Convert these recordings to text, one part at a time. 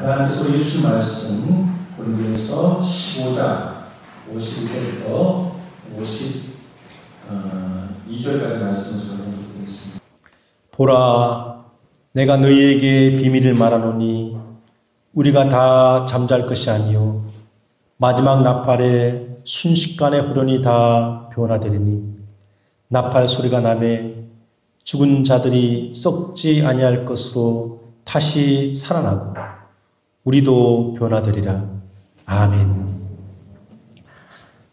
하나님께서 우리 주신 말씀 고린도전서 15장 51절부터 52절까지 말씀을 전해드리겠습니다. 보라, 내가 너희에게 비밀을 말하노니 우리가 다 잠잘 것이 아니요 마지막 나팔에 순식간에 후련히 다 변화되리니 나팔 소리가 나매 죽은 자들이 썩지 아니할 것으로 다시 살아나고 우리도 변화되리라. 아멘.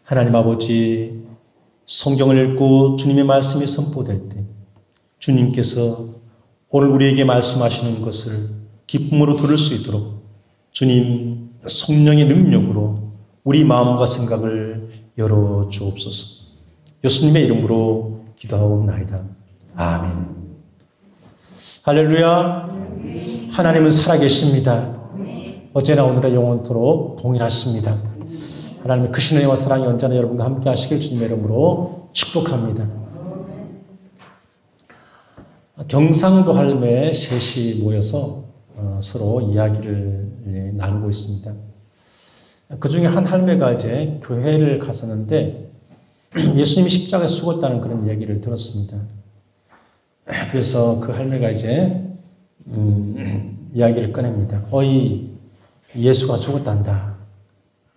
하나님 아버지, 성경을 읽고 주님의 말씀이 선포될 때 주님께서 오늘 우리에게 말씀하시는 것을 기쁨으로 들을 수 있도록 주님 성령의 능력으로 우리 마음과 생각을 열어 주옵소서. 예수님의 이름으로 기도하옵나이다. 아멘. 할렐루야. 하나님은 살아계십니다. 어제나 오늘의 영원토록 동일하십니다. 하나님의 크신 은혜와 사랑이 언제나 여러분과 함께 하시길 주님의 이름으로 축복합니다. 경상도 할매 셋이 모여서 서로 이야기를 나누고 있습니다. 그 중에 한 할매가 이제 교회를 갔었는데 예수님이 십자가에서 죽었다는 그런 얘기를 들었습니다. 그래서 그 할매가 이제 이야기를 꺼냅니다. 어이, 예수가 죽었단다.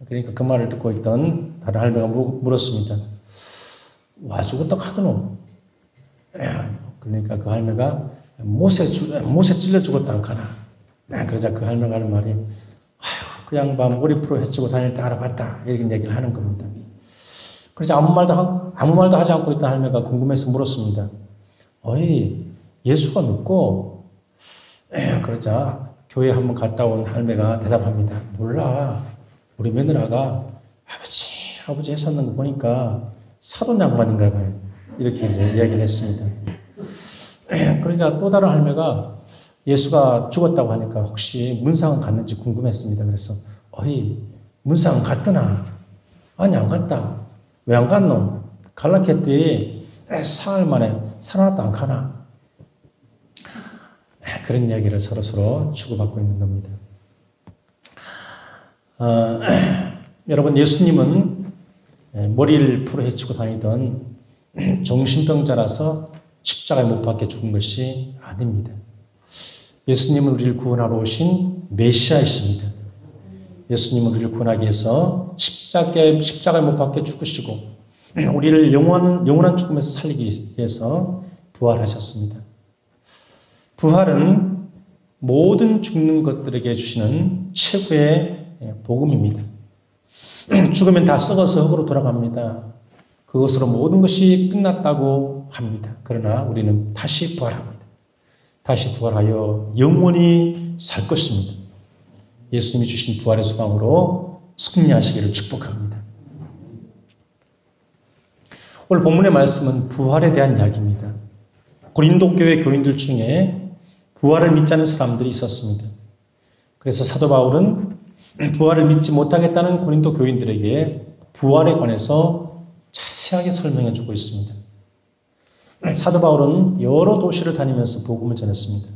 그러니까 그 말을 듣고 있던 다른 할매가 물었습니다. 와 죽었다 카드노? 그러니까 그 할매가 못에 찔려 죽었다 안 카나? 그러자 그 할매가 하는 말이 아휴 그 양반 머리 풀어 헤치고 다닐 때 알아봤다. 이렇게 얘기를 하는 겁니다. 그래서 아무 말도 하지 않고 있던 할매가 궁금해서 물었습니다. 어이 예수가 눕고? 그러자 교회 한번 갔다 온 할매가 대답합니다. 몰라. 우리 며느라가 아버지 했었는 거 보니까 사돈 양반인가 봐요. 이렇게 이제 이야기를 했습니다. 그러자 또 다른 할매가 예수가 죽었다고 하니까 혹시 문상은 갔는지 궁금했습니다. 그래서 어이 문상은 갔더나? 아니 안 갔다. 왜 안 갔노? 갈라켰더니 사흘 만에 살아났다 안 가나? 그런 이야기를 서로 주고받고 있는 겁니다. 여러분 예수님은 머리를 풀어 헤치고 다니던 정신병자라서 십자가에 못 박혀 죽은 것이 아닙니다. 예수님은 우리를 구원하러 오신 메시아이십니다. 예수님은 우리를 구원하기 위해서 십자가에 못 박혀 죽으시고 우리를 영원한 죽음에서 살리기 위해서 부활하셨습니다. 부활은 모든 죽는 것들에게 주시는 최고의 복음입니다. 죽으면 다 썩어서 흙으로 돌아갑니다. 그것으로 모든 것이 끝났다고 합니다. 그러나 우리는 다시 부활합니다. 다시 부활하여 영원히 살 것입니다. 예수님이 주신 부활의 소망으로 승리하시기를 축복합니다. 오늘 본문의 말씀은 부활에 대한 이야기입니다. 고린도 교회 교인들 중에 부활을 믿지 않는 사람들이 있었습니다. 그래서 사도 바울은 부활을 믿지 못하겠다는 고린도 교인들에게 부활에 관해서 자세하게 설명해 주고 있습니다. 사도 바울은 여러 도시를 다니면서 복음을 전했습니다.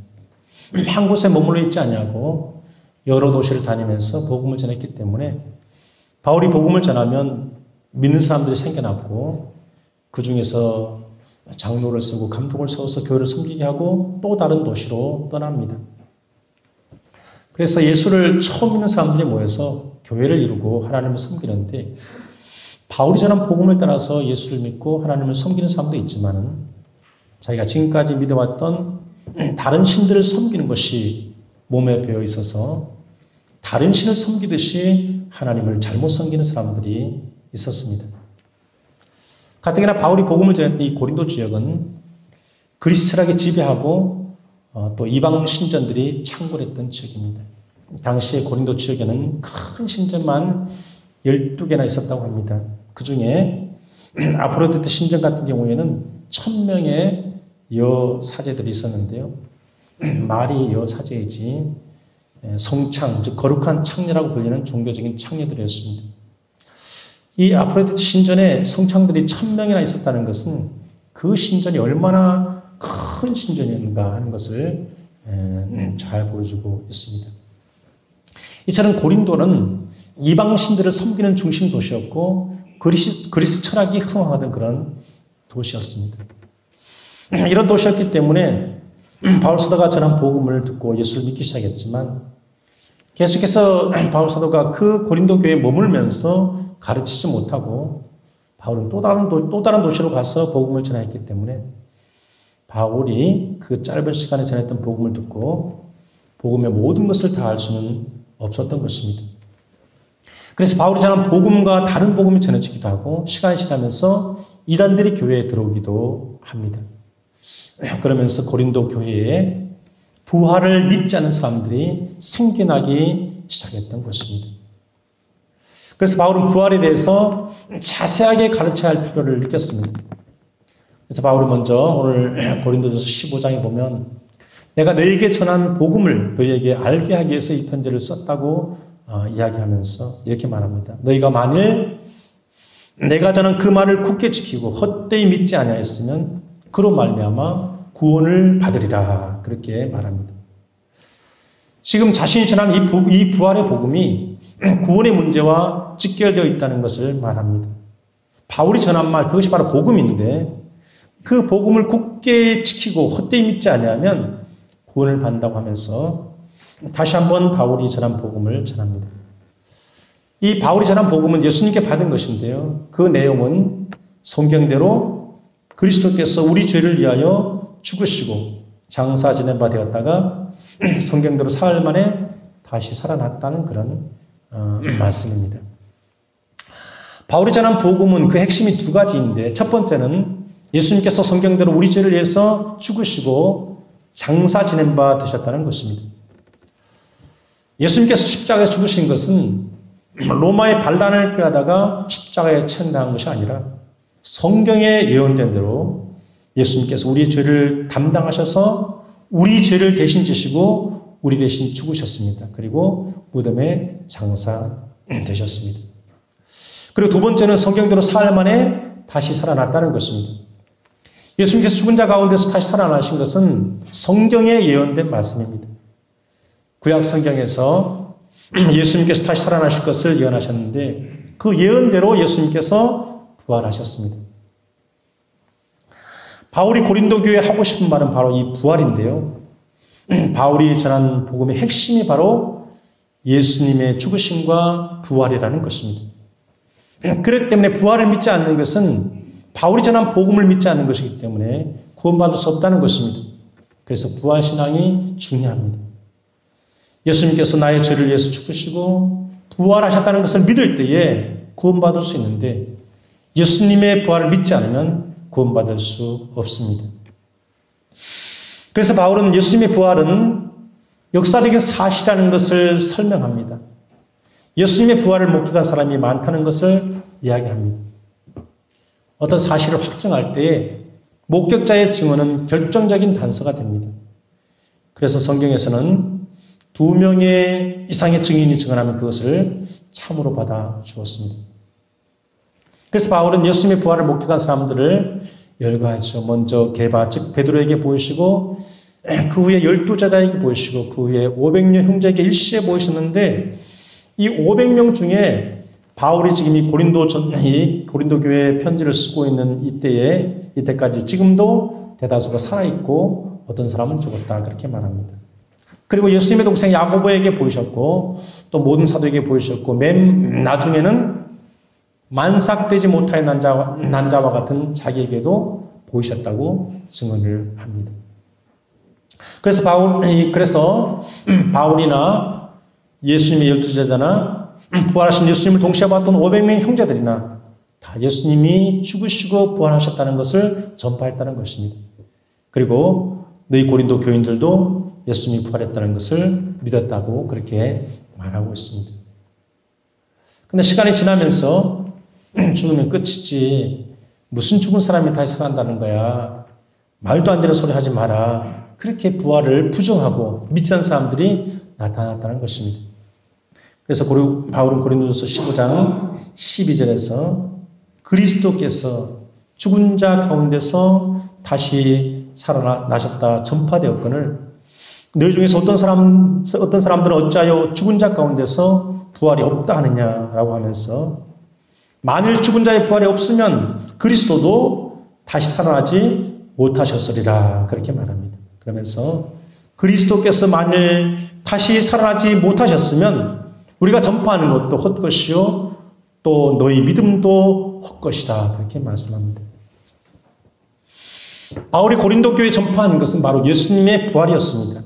한 곳에 머물러 있지 않냐고 여러 도시를 다니면서 복음을 전했기 때문에 바울이 복음을 전하면 믿는 사람들이 생겨났고 그 중에서 장로를 세우고 감독을 세워서 교회를 섬기게 하고 또 다른 도시로 떠납니다. 그래서 예수를 처음 믿는 사람들이 모여서 교회를 이루고 하나님을 섬기는데 바울이 전한 복음을 따라서 예수를 믿고 하나님을 섬기는 사람도 있지만 자기가 지금까지 믿어왔던 다른 신들을 섬기는 것이 몸에 배어 있어서 다른 신을 섬기듯이 하나님을 잘못 섬기는 사람들이 있었습니다. 가뜩이나 바울이 복음을 전했던 이 고린도 지역은 그리스 철학이 지배하고 또 이방 신전들이 창궐했던 지역입니다. 당시에 고린도 지역에는 큰 신전만 12개나 있었다고 합니다. 그 중에 아프로디테 신전 같은 경우에는 1000명의 여사제들이 있었는데요. 말이 여사제이지 성창, 즉 거룩한 창녀라고 불리는 종교적인 창녀들이었습니다. 이 아프로디테 신전에 성창들이 1000명이나 있었다는 것은 그 신전이 얼마나 큰 신전이었는가 하는 것을 잘 보여주고 있습니다. 이처럼 고린도는 이방신들을 섬기는 중심 도시였고 그리스 철학이 흥황하던 그런 도시였습니다. 이런 도시였기 때문에 바울 사도가 전한 복음을 듣고 예수를 믿기 시작했지만 계속해서 바울 사도가 그 고린도 교회에 머물면서 가르치지 못하고 바울은 또 다른 도시로 가서 복음을 전했기 때문에 바울이 그 짧은 시간에 전했던 복음을 듣고 복음의 모든 것을 다 알 수는 없었던 것입니다. 그래서 바울이 전한 복음과 다른 복음이 전해지기도 하고 시간이 지나면서 이단들이 교회에 들어오기도 합니다. 그러면서 고린도 교회에 부활을 믿지 않는 사람들이 생겨나기 시작했던 것입니다. 그래서 바울은 부활에 대해서 자세하게 가르쳐야 할 필요를 느꼈습니다. 그래서 바울이 먼저 오늘 고린도전서 15장에 보면 내가 너에게 전한 복음을 너에게 알게 하기 위해서 이 편지를 썼다고 이야기하면서 이렇게 말합니다. 너희가 만일 내가 전한 그 말을 굳게 지키고 헛되이 믿지 아니하였으면 그로 말미암아 구원을 받으리라 그렇게 말합니다. 지금 자신이 전한 이 부활의 복음이 구원의 문제와 직결되어 있다는 것을 말합니다. 바울이 전한 말 그것이 바로 복음인데 그 복음을 굳게 지키고 헛되이 믿지 아니하면 구원을 받는다고 하면서 다시 한번 바울이 전한 복음을 전합니다. 이 바울이 전한 복음은 예수님께 받은 것인데요. 그 내용은 성경대로 그리스도께서 우리 죄를 위하여 죽으시고 장사 지낸 바 되었다가 성경대로 사흘 만에 다시 살아났다는 그런 말씀입니다. 바울이 전한 복음은 그 핵심이 두 가지인데 첫 번째는 예수님께서 성경대로 우리 죄를 위해서 죽으시고 장사 지낸 바 되셨다는 것입니다. 예수님께서 십자가에서 죽으신 것은 로마의 반란을 꾀하다가 십자가에 처형당한 것이 아니라 성경에 예언된 대로 예수님께서 우리의 죄를 담당하셔서 우리 죄를 대신 지시고 우리 대신 죽으셨습니다. 그리고 무덤에 장사되셨습니다. 그리고 두 번째는 성경대로 사흘 만에 다시 살아났다는 것입니다. 예수님께서 죽은 자 가운데서 다시 살아나신 것은 성경에 예언된 말씀입니다. 구약 성경에서 예수님께서 다시 살아나실 것을 예언하셨는데 그 예언대로 예수님께서 부활하셨습니다. 바울이 고린도 교회에 하고 싶은 말은 바로 이 부활인데요. 바울이 전한 복음의 핵심이 바로 예수님의 죽으심과 부활이라는 것입니다. 그렇기 때문에 부활을 믿지 않는 것은 바울이 전한 복음을 믿지 않는 것이기 때문에 구원받을 수 없다는 것입니다. 그래서 부활신앙이 중요합니다. 예수님께서 나의 죄를 위해서 죽으시고 부활하셨다는 것을 믿을 때에 구원받을 수 있는데 예수님의 부활을 믿지 않으면 구원받을 수 없습니다. 그래서 바울은 예수님의 부활은 역사적인 사실이라는 것을 설명합니다. 예수님의 부활을 목격한 사람이 많다는 것을 이야기합니다. 어떤 사실을 확정할 때에 목격자의 증언은 결정적인 단서가 됩니다. 그래서 성경에서는 2명의 이상의 증인이 증언하면 그것을 참으로 받아 주었습니다. 그래서 바울은 예수님의 부활을 목격한 사람들을 열거하죠. 먼저 게바 즉 베드로에게 보이시고 그 후에 12제자에게 보이시고 그 후에 500명 형제에게 일시에 보이셨는데 이 500명 중에 바울이 지금 이 고린도 교회에 편지를 쓰고 있는 이때까지 지금도 대다수가 살아있고 어떤 사람은 죽었다 그렇게 말합니다. 그리고 예수님의 동생 야고보에게 보이셨고 또 모든 사도에게 보이셨고 맨 나중에는 만삭되지 못하여 난자와 같은 자기에게도 보이셨다고 증언을 합니다. 그래서 바울이나 예수님의 12제자나 부활하신 예수님을 동시에 봤던 500명의 형제들이나 다 예수님이 죽으시고 부활하셨다는 것을 전파했다는 것입니다. 그리고 너희 고린도 교인들도 예수님이 부활했다는 것을 믿었다고 그렇게 말하고 있습니다. 그런데 시간이 지나면서 죽으면 끝이지 무슨 죽은 사람이 다시 살아난다는 거야. 말도 안 되는 소리 하지 마라. 그렇게 부활을 부정하고 믿지 않는 사람들이 나타났다는 것입니다. 그래서 바울은 고린도전서 15장 12절에서 그리스도께서 죽은 자 가운데서 다시 살아나셨다 전파되었거늘 너희 중에서 어떤 사람들은 어찌하여 죽은 자 가운데서 부활이 없다 하느냐라고 하면서 만일 죽은 자의 부활이 없으면 그리스도도 다시 살아나지 못하셨으리라 그렇게 말합니다. 그러면서 그리스도께서 만일 다시 살아나지 못하셨으면 우리가 전파하는 것도 헛것이요 또 너희 믿음도 헛것이다 그렇게 말씀합니다. 바울이 고린도 교회에 전파한 것은 바로 예수님의 부활이었습니다.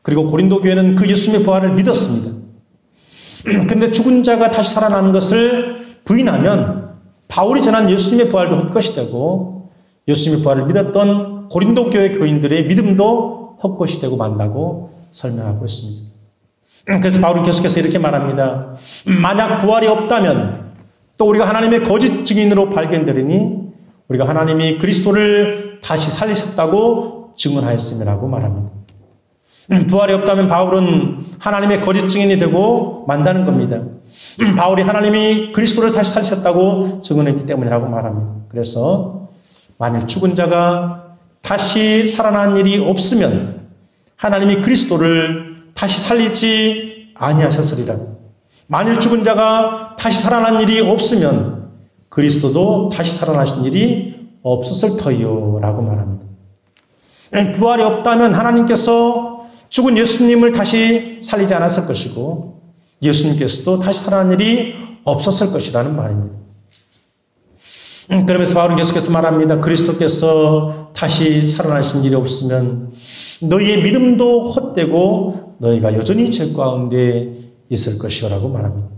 그리고 고린도 교회는 그 예수님의 부활을 믿었습니다. 그런데 죽은 자가 다시 살아나는 것을 부인하면 바울이 전한 예수님의 부활도 헛것이 되고 예수님의 부활을 믿었던 고린도 교회 교인들의 믿음도 헛것이 되고 만다고 설명하고 있습니다. 그래서 바울은 계속해서 이렇게 말합니다. 만약 부활이 없다면 또 우리가 하나님의 거짓 증인으로 발견되리니 우리가 하나님이 그리스도를 다시 살리셨다고 증언하였음이라고 말합니다. 부활이 없다면 바울은 하나님의 거짓 증인이 되고 만다는 겁니다. 바울이 하나님이 그리스도를 다시 살리셨다고 증언했기 때문이라고 말합니다. 그래서 만일 죽은 자가 다시 살아난 일이 없으면 하나님이 그리스도를 다시 살리지 아니하셨으리라. 만일 죽은 자가 다시 살아난 일이 없으면 그리스도도 다시 살아나신 일이 없었을 터이요 라고 말합니다. 부활이 없다면 하나님께서 죽은 예수님을 다시 살리지 않았을 것이고 예수님께서도 다시 살아난 일이 없었을 것이라는 말입니다. 그러면서 바울은 계속해서 말합니다. 그리스도께서 다시 살아나신 일이 없으면 너희의 믿음도 헛되고 너희가 여전히 죄 가운데 있을 것이라고 말합니다.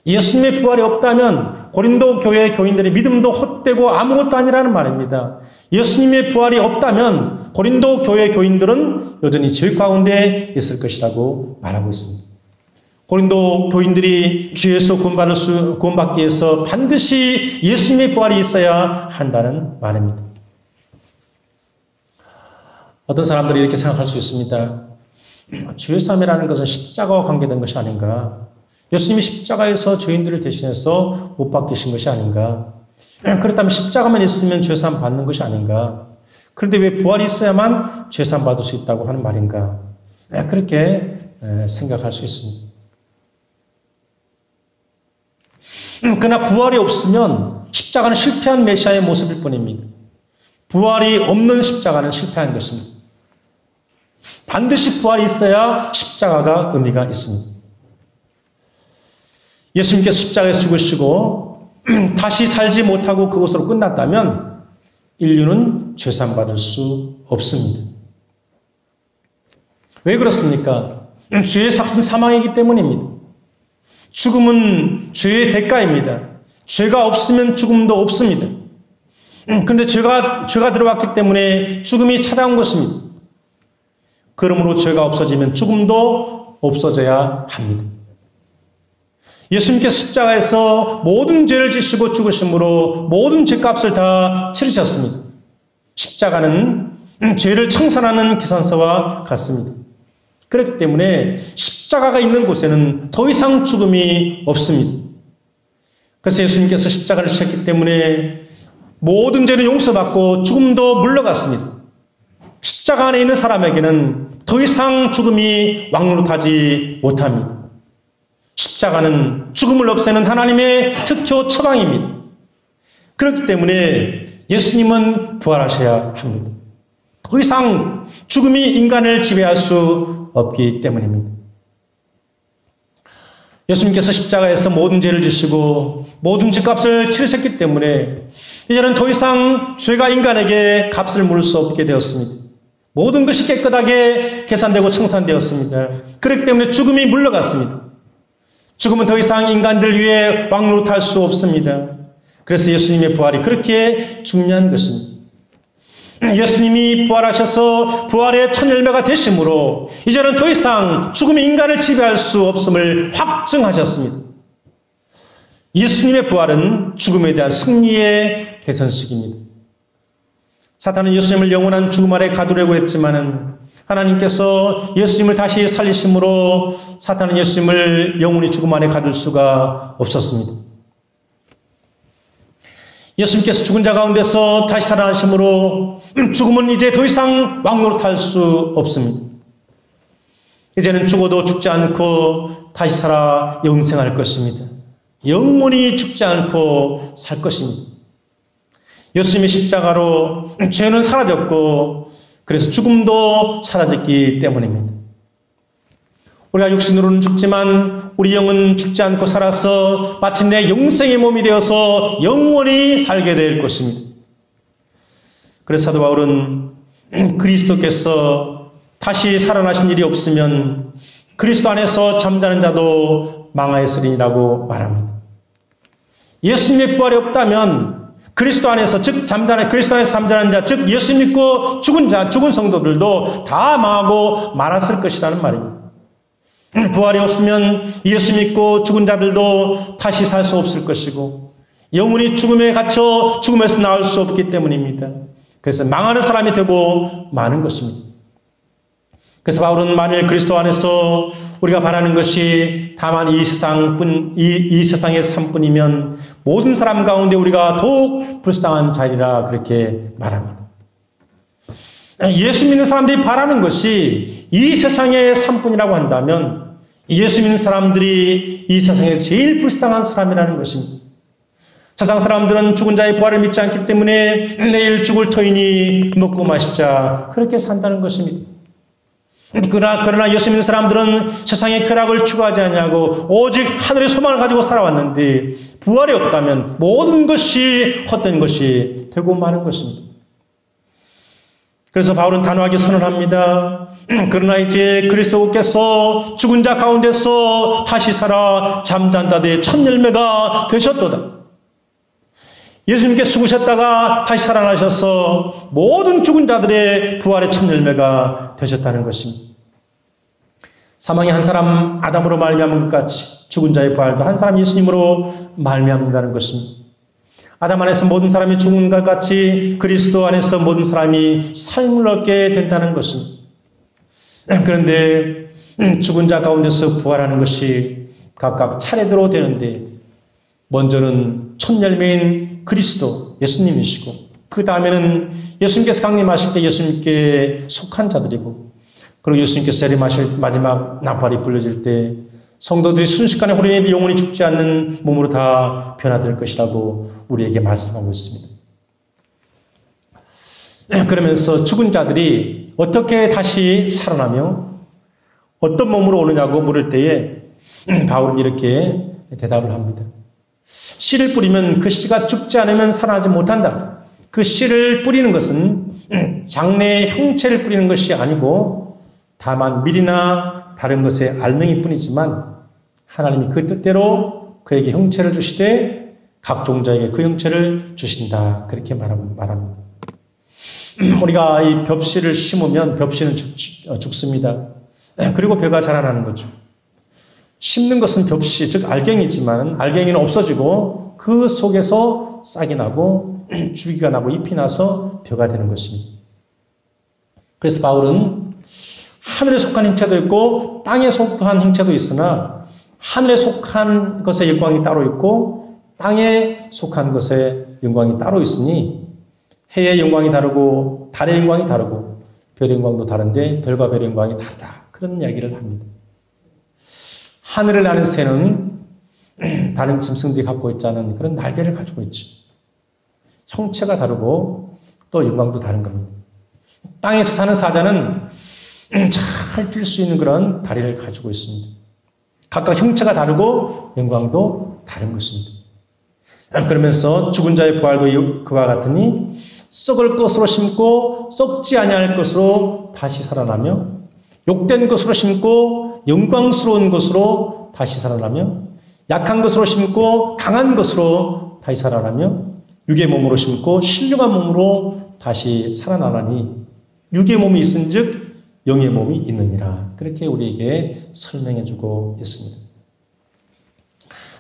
예수님의 부활이 없다면 고린도 교회 교인들의 믿음도 헛되고 아무것도 아니라는 말입니다. 예수님의 부활이 없다면 고린도 교회 교인들은 여전히 죄 가운데 있을 것이라고 말하고 있습니다. 고린도 교인들이 죄에서 구원받기 위해서 반드시 예수님의 부활이 있어야 한다는 말입니다. 어떤 사람들이 이렇게 생각할 수 있습니다. 죄사함이라는 것은 십자가와 관계된 것이 아닌가? 예수님이 십자가에서 죄인들을 대신해서 못 박히신 것이 아닌가? 그렇다면 십자가만 있으면 죄사함 받는 것이 아닌가? 그런데 왜 부활이 있어야만 죄사함 받을 수 있다고 하는 말인가? 그렇게 생각할 수 있습니다. 그러나 부활이 없으면 십자가는 실패한 메시아의 모습일 뿐입니다. 부활이 없는 십자가는 실패한 것입니다. 반드시 부활이 있어야 십자가가 의미가 있습니다. 예수님께서 십자가에서 죽으시고 다시 살지 못하고 그것으로 끝났다면 인류는 죄사함 받을 수 없습니다. 왜 그렇습니까? 죄의 삭은 사망이기 때문입니다. 죽음은 죄의 대가입니다. 죄가 없으면 죽음도 없습니다. 그런데 죄가 들어왔기 때문에 죽음이 찾아온 것입니다. 그러므로 죄가 없어지면 죽음도 없어져야 합니다. 예수님께서 십자가에서 모든 죄를 지시고 죽으심으로 모든 죄값을 다 치르셨습니다. 십자가는 죄를 청산하는 계산서와 같습니다. 그렇기 때문에 십자가가 있는 곳에는 더 이상 죽음이 없습니다. 그래서 예수님께서 십자가를 지셨기 때문에 모든 죄는 용서받고 죽음도 물러갔습니다. 십자가 안에 있는 사람에게는 더 이상 죽음이 왕노릇하지 못합니다. 십자가는 죽음을 없애는 하나님의 특효 처방입니다. 그렇기 때문에 예수님은 부활하셔야 합니다. 더 이상 죽음이 인간을 지배할 수 없기 때문입니다. 예수님께서 십자가에서 모든 죄를 지시고 모든 죄값을 치르셨기 때문에 이제는 더 이상 죄가 인간에게 값을 물을 수 없게 되었습니다. 모든 것이 깨끗하게 계산되고 청산되었습니다. 그렇기 때문에 죽음이 물러갔습니다. 죽음은 더 이상 인간들 위해 왕노릇할 수 없습니다. 그래서 예수님의 부활이 그렇게 중요한 것입니다. 예수님이 부활하셔서 부활의 첫 열매가 되심으로 이제는 더 이상 죽음이 인간을 지배할 수 없음을 확증하셨습니다. 예수님의 부활은 죽음에 대한 승리의 개선식입니다. 사탄은 예수님을 영원한 죽음 아래 가두려고 했지만은 하나님께서 예수님을 다시 살리심으로 사탄은 예수님을 영원히 죽음 안에 가둘 수가 없었습니다. 예수님께서 죽은 자 가운데서 다시 살아나심으로 죽음은 이제 더 이상 왕노릇할 수 없습니다. 이제는 죽어도 죽지 않고 다시 살아 영생할 것입니다. 영원히 죽지 않고 살 것입니다. 예수님의 십자가로 죄는 사라졌고 그래서 죽음도 사라졌기 때문입니다. 우리가 육신으로는 죽지만 우리 영은 죽지 않고 살아서 마침내 영생의 몸이 되어서 영원히 살게 될 것입니다. 그래서 사도 바울은 그리스도께서 다시 살아나신 일이 없으면 그리스도 안에서 잠자는 자도 망하였으리라고 말합니다. 예수님의 부활이 없다면 그리스도 안에서 그리스도 안에서 잠자는 자, 즉 예수 믿고 죽은 성도들도 다 망하고 말았을 것이라는 말입니다. 부활이 없으면 예수 믿고 죽은 자들도 다시 살 수 없을 것이고 영원히 죽음에 갇혀 죽음에서 나올 수 없기 때문입니다. 그래서 망하는 사람이 되고 마는 것입니다. 그래서 바울은 만일 그리스도 안에서 우리가 바라는 것이 다만 이 세상의 삶뿐이면 모든 사람 가운데 우리가 더욱 불쌍한 자리라 그렇게 말합니다. 예수 믿는 사람들이 바라는 것이 이 세상의 삶뿐이라고 한다면 예수 믿는 사람들이 이 세상에 제일 불쌍한 사람이라는 것입니다. 세상 사람들은 죽은 자의 부활을 믿지 않기 때문에 내일 죽을 터이니 먹고 마시자 그렇게 산다는 것입니다. 그러나 예수 믿는 사람들은 세상의 쾌락을 추구하지 않냐고 오직 하늘의 소망을 가지고 살아왔는데 부활이 없다면 모든 것이 헛된 것이 되고 마는 것입니다. 그래서 바울은 단호하게 선언합니다. 그러나 이제 그리스도께서 죽은 자 가운데서 다시 살아 잠잔 자의 첫 열매가 되셨도다. 예수님께서 죽으셨다가 다시 살아나셔서 모든 죽은 자들의 부활의 첫 열매가 되셨다는 것입니다. 사망이 한 사람 아담으로 말미암은 것 같이 죽은 자의 부활도 한 사람 예수님으로 말미암는다는 것입니다. 아담 안에서 모든 사람이 죽은 것 같이 그리스도 안에서 모든 사람이 삶을 얻게 된다는 것입니다. 그런데 죽은 자 가운데서 부활하는 것이 각각 차례대로 되는데 먼저는 첫 열매인 그리스도 예수님이시고 그 다음에는 예수님께서 강림하실 때 예수님께 속한 자들이고 그리고 예수님께서 재림하실 마지막 나팔이 불려질 때 성도들이 순식간에 호련히 영원히 죽지 않는 몸으로 다 변화될 것이라고 우리에게 말씀하고 있습니다. 그러면서 죽은 자들이 어떻게 다시 살아나며 어떤 몸으로 오느냐고 물을 때에 바울은 이렇게 대답을 합니다. 씨를 뿌리면 그 씨가 죽지 않으면 살아나지 못한다. 그 씨를 뿌리는 것은 장래의 형체를 뿌리는 것이 아니고 다만 밀이나 다른 것의 알맹이 뿐이지만 하나님이 그 뜻대로 그에게 형체를 주시되 각종 자에게 그 형체를 주신다. 그렇게 말합니다. 우리가 이 벽씨를 심으면 벽씨는 죽습니다. 그리고 벼가 자라나는 거죠. 심는 것은 벽씨, 즉 알갱이지만 알갱이는 없어지고 그 속에서 싹이 나고 줄기가 나고 잎이 나서 벼가 되는 것입니다. 그래서 바울은 하늘에 속한 형체도 있고 땅에 속한 형체도 있으나 하늘에 속한 것의 영광이 따로 있고 땅에 속한 것의 영광이 따로 있으니 해의 영광이 다르고 달의 영광이 다르고 별의 영광도 다른데 별과 별의 영광이 다르다. 그런 이야기를 합니다. 하늘을 나는 새는 다른 짐승들이 갖고 있지 않은 그런 날개를 가지고 있지. 형체가 다르고 또 영광도 다른 겁니다. 땅에서 사는 사자는 잘 뛸 수 있는 그런 다리를 가지고 있습니다. 각각 형체가 다르고 영광도 다른 것입니다. 그러면서 죽은 자의 부활도 그와 같으니 썩을 것으로 심고 썩지 아니할 것으로 다시 살아나며 욕된 것으로 심고 영광스러운 것으로 다시 살아나며 약한 것으로 심고 강한 것으로 다시 살아나며 육의 몸으로 심고 신령한 몸으로 다시 살아나나니 육의 몸이 있은즉 영의 몸이 있느니라. 그렇게 우리에게 설명해주고 있습니다.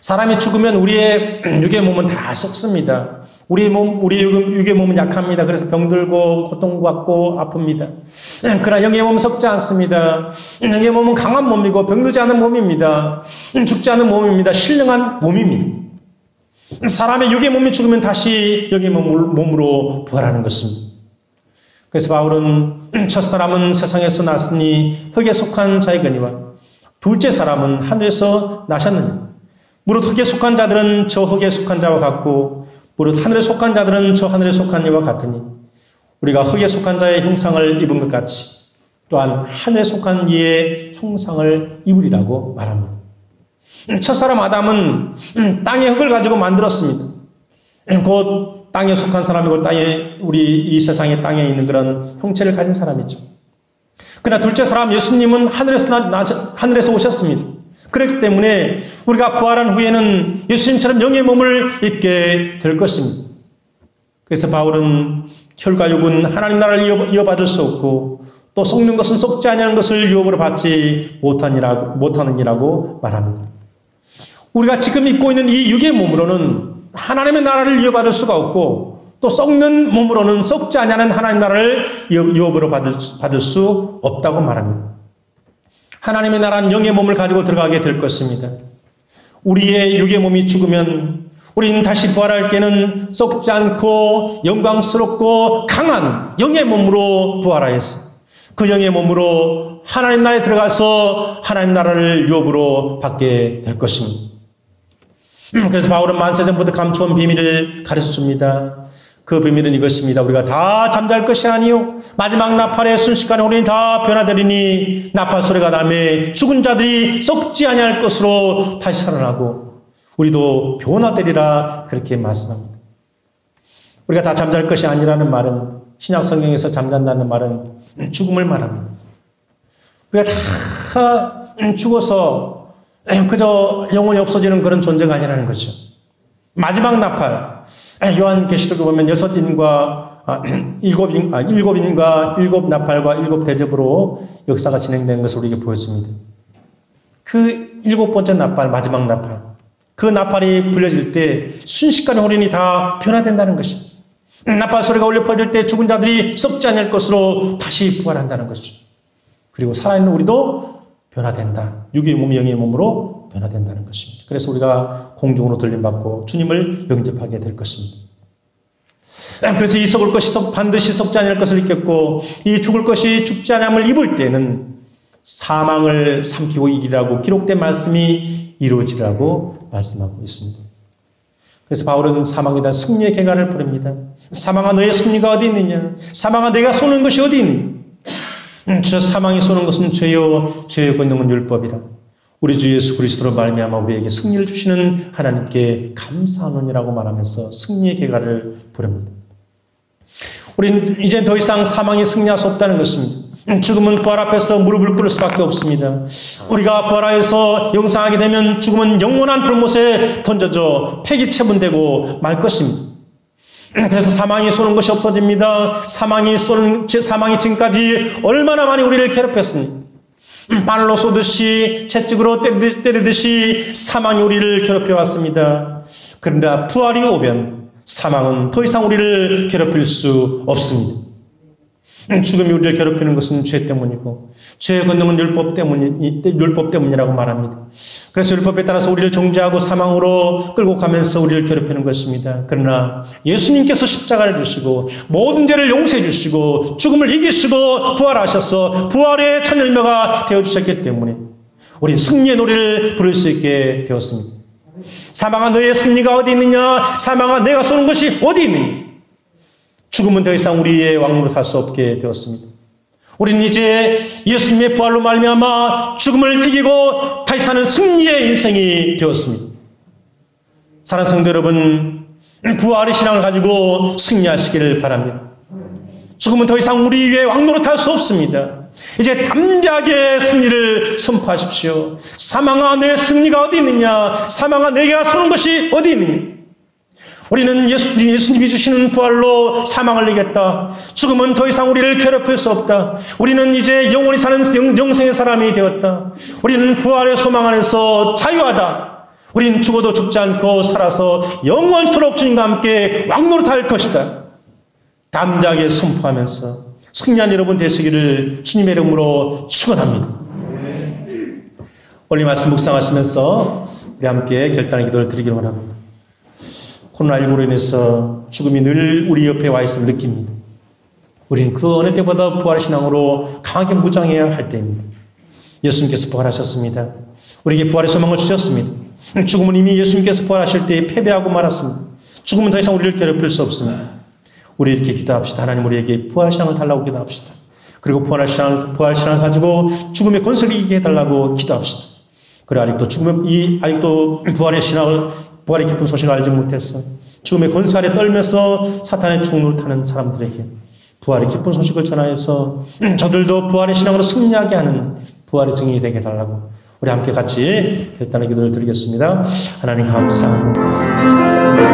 사람이 죽으면 우리의 육의 몸은 다 썩습니다. 우리 육의 몸은 약합니다. 그래서 병들고 고통받고 아픕니다. 그러나 영의 몸은 썩지 않습니다. 영의 몸은 강한 몸이고 병들지 않은 몸입니다. 죽지 않은 몸입니다. 신령한 몸입니다. 사람의 육의 몸이 죽으면 다시 영의 몸으로 부활하는 것입니다. 그래서 바울은 첫사람은 세상에서 났으니 흙에 속한 자이거니와 둘째 사람은 하늘에서 나셨느니 무릇 흙에 속한 자들은 저 흙에 속한 자와 같고 무릇 하늘에 속한 자들은 저 하늘에 속한 이와 같으니 우리가 흙에 속한 자의 형상을 입은 것 같이 또한 하늘에 속한 이의 형상을 입으리라고 말합니다. 첫사람 아담은 땅의 흙을 가지고 만들었습니다. 곧 땅에 속한 사람이고 우리 이 세상의 땅에 있는 그런 형체를 가진 사람이죠. 그러나 둘째 사람 예수님은 하늘에서 오셨습니다. 그렇기 때문에 우리가 부활한 후에는 예수님처럼 영의 몸을 입게 될 것입니다. 그래서 바울은 혈과육은 하나님 나라를 이어받을 수 없고 또 썩는 것은 썩지 아니하는 것을 유업으로 받지 못하느니라고 말합니다. 우리가 지금 입고 있는 이 육의 몸으로는 하나님의 나라를 이어받을 수가 없고 또 썩는 몸으로는 썩지 아니하는 하나님 나라를 유업으로 받을 수 없다고 말합니다. 하나님의 나라는 영의 몸을 가지고 들어가게 될 것입니다. 우리의 육의 몸이 죽으면 우리는 다시 부활할 때는 썩지 않고 영광스럽고 강한 영의 몸으로 부활하여서 그 영의 몸으로 하나님 나라에 들어가서 하나님 나라를 유업으로 받게 될 것입니다. 그래서 바울은 만세전부터 감추온 비밀을 가르쳐줍니다. 그 비밀은 이것입니다. 우리가 다 잠잘 것이 아니요 마지막 나팔의 순식간에 우리는 다 변화되리니 나팔 소리가 나매 죽은 자들이 썩지 아니할 것으로 다시 살아나고 우리도 변화되리라 그렇게 말씀합니다. 우리가 다 잠잘 것이 아니라는 말은 신약 성경에서 잠잔다는 말은 죽음을 말합니다. 우리가 다 죽어서 그저 영혼이 없어지는 그런 존재가 아니라는 거죠. 마지막 나팔 요한계시록에 보면 6인과 7인과 7 나팔과 7 대접으로 역사가 진행된 것을 우리에게 보여줍니다. 그 7번째 나팔, 마지막 나팔, 그 나팔이 불려질 때 순식간에 우리는 다 변화된다는 것입니다. 나팔 소리가 울려 퍼질 때 죽은 자들이 썩지 않을 것으로 다시 부활한다는 것이죠. 그리고 살아있는 우리도 변화된다. 육의 몸이 영의 몸으로 변화된다는 것입니다. 그래서 우리가 공중으로 들림받고 주님을 영접하게 될 것입니다. 그래서 이 썩을 것이 반드시 썩지 않을 것을 입겠고 이 죽을 것이 죽지 않음을 입을 때는 사망을 삼키고 이기라고 기록된 말씀이 이루어지라고 말씀하고 있습니다. 그래서 바울은 사망에 대한 승리의 계가를 부릅니다. 사망아 너의 승리가 어디 있느냐? 사망아 내가 쏘는 것이 어디 있느냐? 저 사망이 쏘는 것은 죄요 죄의 권능은 율법이라. 우리 주 예수 그리스도로 말미암아 우리에게 승리를 주시는 하나님께 감사하노니라고 말하면서 승리의 계가를 부릅니다. 우리는 이제 더 이상 사망이 승리할 수 없다는 것입니다. 죽음은 부활 앞에서 무릎을 꿇을 수밖에 없습니다. 우리가 부활하여서 영생하게 되면 죽음은 영원한 불못에 던져져 폐기처분되고 말 것입니다. 그래서 사망이 쏘는 것이 없어집니다. 사망이 지금까지 얼마나 많이 우리를 괴롭혔습니까? 바늘로 쏘듯이 채찍으로 때리듯이 사망이 우리를 괴롭혀왔습니다. 그러나 부활이 오면 사망은 더 이상 우리를 괴롭힐 수 없습니다. 죽음이 우리를 괴롭히는 것은 죄 때문이고 죄의 권능은 율법 때문이라고 말합니다. 그래서 율법에 따라서 우리를 정죄하고 사망으로 끌고 가면서 우리를 괴롭히는 것입니다. 그러나 예수님께서 십자가를 주시고 모든 죄를 용서해 주시고 죽음을 이기시고 부활하셔서 부활의 첫 열매가 되어주셨기 때문에 우리는 승리의 노래를 부를 수 있게 되었습니다. 사망아 너의 승리가 어디 있느냐? 사망아 내가 쏘는 것이 어디 있느냐? 죽음은 더 이상 우리의 왕으로 살 수 없게 되었습니다. 우리는 이제 예수님의 부활로 말미암아 죽음을 이기고 다시 사는 승리의 인생이 되었습니다. 사랑하는 성도 여러분, 부활의 신앙을 가지고 승리하시기를 바랍니다. 죽음은 더 이상 우리의 왕노릇 할 수 없습니다. 이제 담대하게 승리를 선포하십시오. 사망아 내 승리가 어디 있느냐? 사망아 내가 쏘는 것이 어디 있느냐? 우리는 예수님이 주시는 부활로 사망을 이겼다. 죽음은 더 이상 우리를 괴롭힐 수 없다. 우리는 이제 영원히 사는 영생의 사람이 되었다. 우리는 부활의 소망 안에서 자유하다. 우리는 죽어도 죽지 않고 살아서 영원토록 주님과 함께 왕노릇할 것이다. 담대하게 선포하면서 승리한 여러분 되시기를 주님의 이름으로 축원합니다. 오늘 말씀 묵상하시면서 우리 함께 결단의 기도를 드리기를 원합니다. 코로나19로 인해서 죽음이 늘 우리 옆에 와 있음을 느낍니다. 우리는 그 어느 때보다 부활의 신앙으로 강하게 무장해야 할 때입니다. 예수님께서 부활하셨습니다. 우리에게 부활의 소망을 주셨습니다. 죽음은 이미 예수님께서 부활하실 때 패배하고 말았습니다. 죽음은 더 이상 우리를 괴롭힐 수 없습니다. 우리 이렇게 기도합시다. 하나님 우리에게 부활의 신앙을 달라고 기도합시다. 그리고 부활의 신앙을 가지고 죽음의 권세를 이기게 해달라고 기도합시다. 그래 아직도 부활의 신앙을, 부활의 기쁜 소식을 알지 못해서 죽음의 권세 아래 떨면서 사탄의 총로를 타는 사람들에게 부활의 기쁜 소식을 전하여서 저들도 부활의 신앙으로 승리하게 하는 부활의 증인이 되게 해달라고 우리 함께 같이 결단의 기도를 드리겠습니다. 하나님 감사합니다.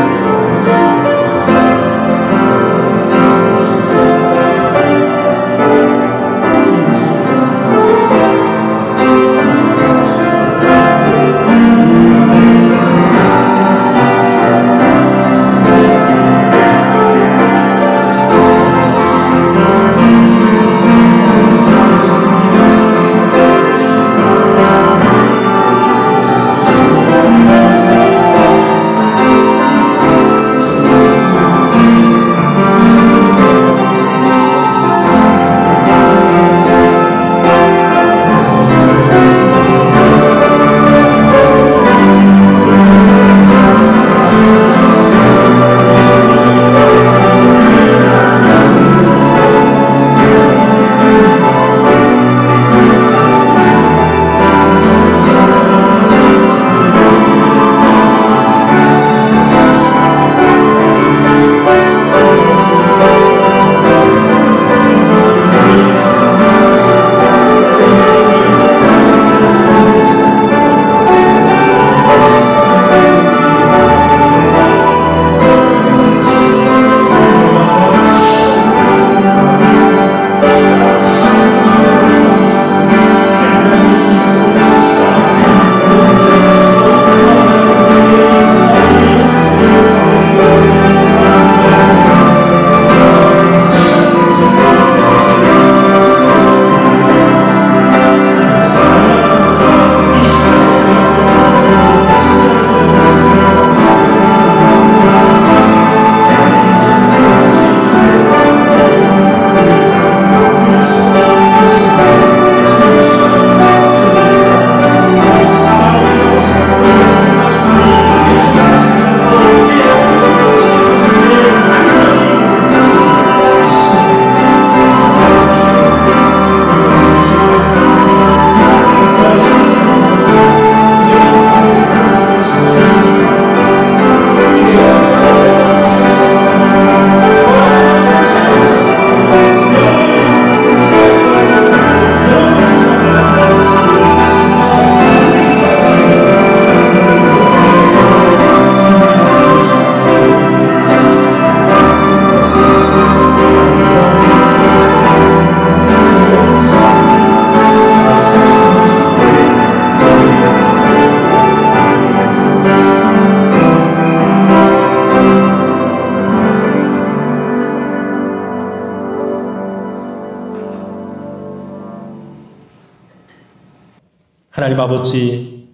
하나님 아버지,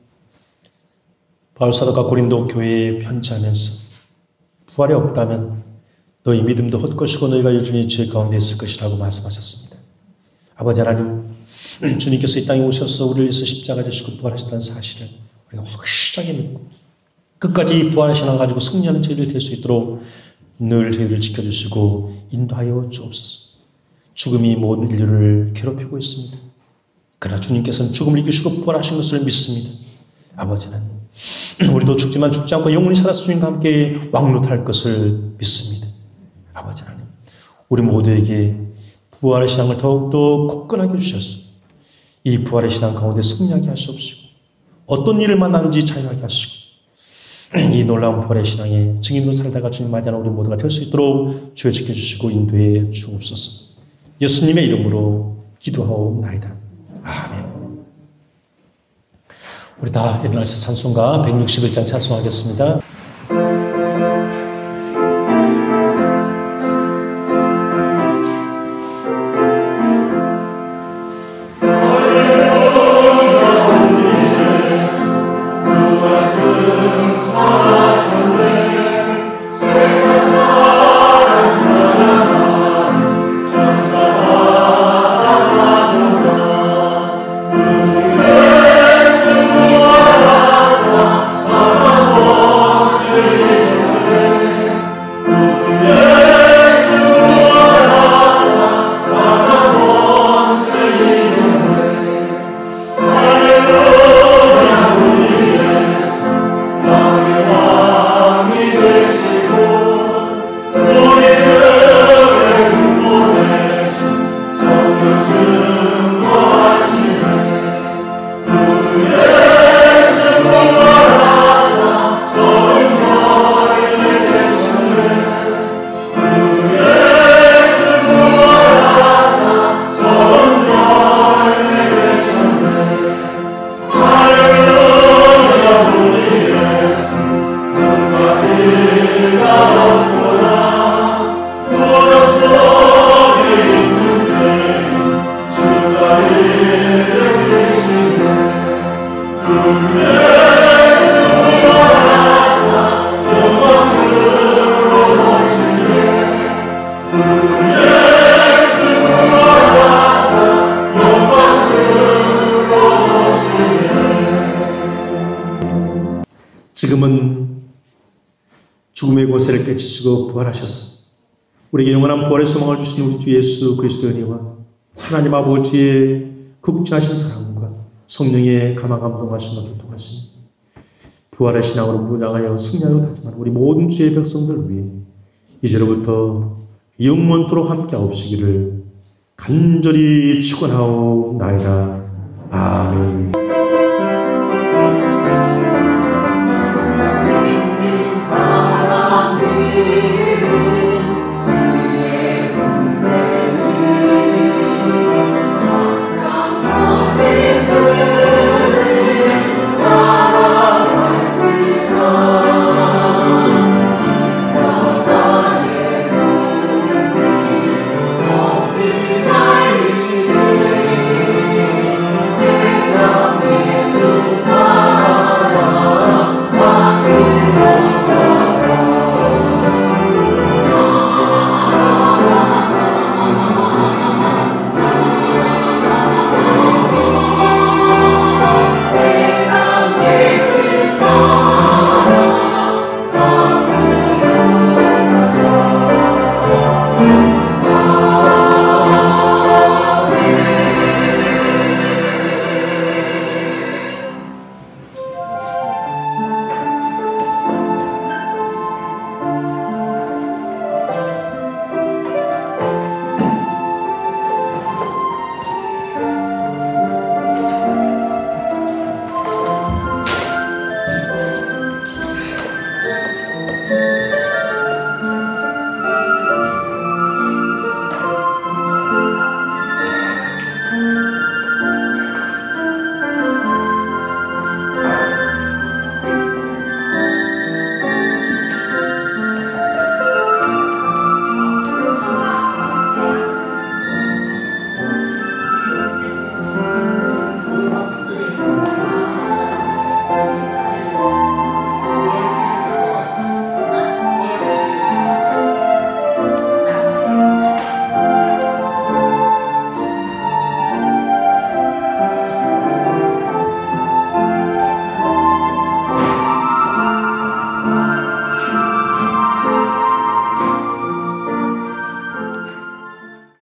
바울사도가 고린도 교회에 편지하면서 부활이 없다면 너희 믿음도 헛것이고 너희가 여전히 죄 가운데 있을 것이라고 말씀하셨습니다. 아버지 하나님, 주님께서 이 땅에 오셔서 우리를 위해서 십자가 지시고 부활하셨다는 사실을 우리가 확실하게 믿고 끝까지 부활의 신앙을 가지고 승리하는 저희들 될 수 있도록 늘 저희를 지켜주시고 인도하여 주옵소서. 죽음이 모든 인류를 괴롭히고 있습니다. 그러나 주님께서는 죽음을 이기시고 부활하신 것을 믿습니다. 아버지는 우리도 죽지만 죽지 않고 영원히 살아서 주님과 함께 왕노탈 것을 믿습니다. 아버지 하나님, 우리 모두에게 부활의 신앙을 더욱더 굳건하게 해주셔서 이 부활의 신앙 가운데 승리하게 하시옵시고 어떤 일을 만나는지 자유하게 하시고 이 놀라운 부활의 신앙에 증인으로 살다가 주님 맞이하는 우리 모두가 될 수 있도록 주여 지켜주시고 인도해 주옵소서. 예수님의 이름으로 기도하옵나이다. 아멘. 우리 다 일어나서 찬송가 161장 찬송하겠습니다. 지금은 죽음의 고세를 깨치시고 부활하셨습니다. 우리에게 영원한 부활의 소망을 주신 우리 주 예수 그리스도의 은혜와 하나님 아버지의 극진하신 사랑과 성령의 감화 감동하심과 교통하심, 부활의 신앙으로 무장하여 승리하여 가지만 우리 모든 주의 백성들 위해 이제로부터 영원토록 함께하옵시기를 간절히 축원하옵나이다. 아멘.